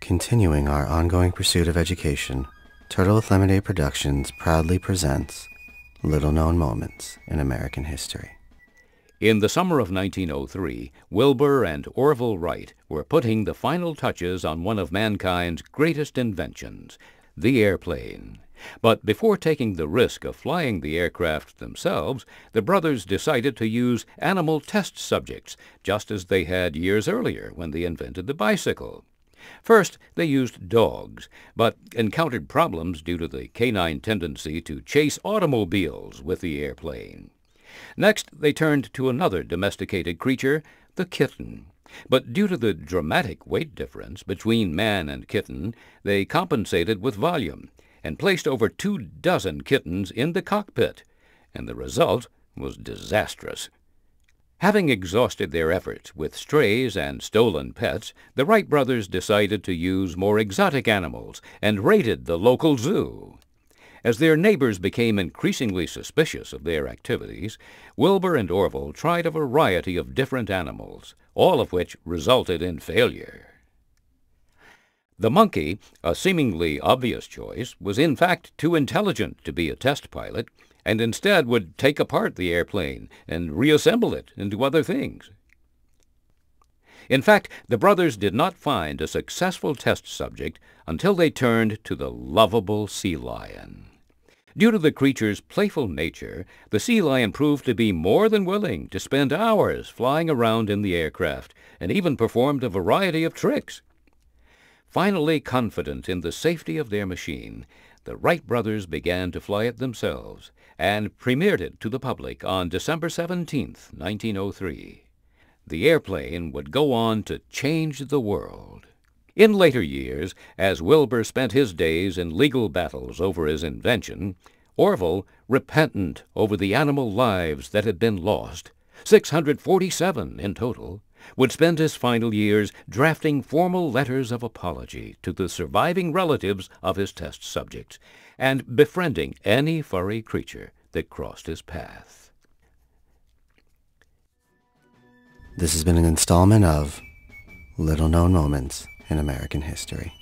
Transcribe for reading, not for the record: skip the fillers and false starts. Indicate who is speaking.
Speaker 1: Continuing our ongoing pursuit of education, Turtle with Lemonade Productions proudly presents Little Known Moments in American History.
Speaker 2: In the summer of 1903, Wilbur and Orville Wright were putting the final touches on one of mankind's greatest inventions, the airplane. But before taking the risk of flying the aircraft themselves, the brothers decided to use animal test subjects, just as they had years earlier when they invented the bicycle. First, they used dogs, but encountered problems due to the canine tendency to chase automobiles with the airplane. Next, they turned to another domesticated creature, the kitten. But due to the dramatic weight difference between man and kitten, they compensated with volume and placed over 24 kittens in the cockpit, and the result was disastrous. Having exhausted their efforts with strays and stolen pets, the Wright brothers decided to use more exotic animals and raided the local zoo. As their neighbors became increasingly suspicious of their activities, Wilbur and Orville tried a variety of different animals, all of which resulted in failure. The monkey, a seemingly obvious choice, was in fact too intelligent to be a test pilot, and instead would take apart the airplane and reassemble it into other things. In fact, the brothers did not find a successful test subject until they turned to the lovable sea lion. Due to the creature's playful nature, the sea lion proved to be more than willing to spend hours flying around in the aircraft, and even performed a variety of tricks. Finally confident in the safety of their machine, the Wright brothers began to fly it themselves and premiered it to the public on December 17, 1903. The airplane would go on to change the world. In later years, as Wilbur spent his days in legal battles over his invention, Orville, repentant over the animal lives that had been lost, 647 in total, would spend his final years drafting formal letters of apology to the surviving relatives of his test subjects and befriending any furry creature that crossed his path.
Speaker 1: This has been an installment of Little Known Moments in American History.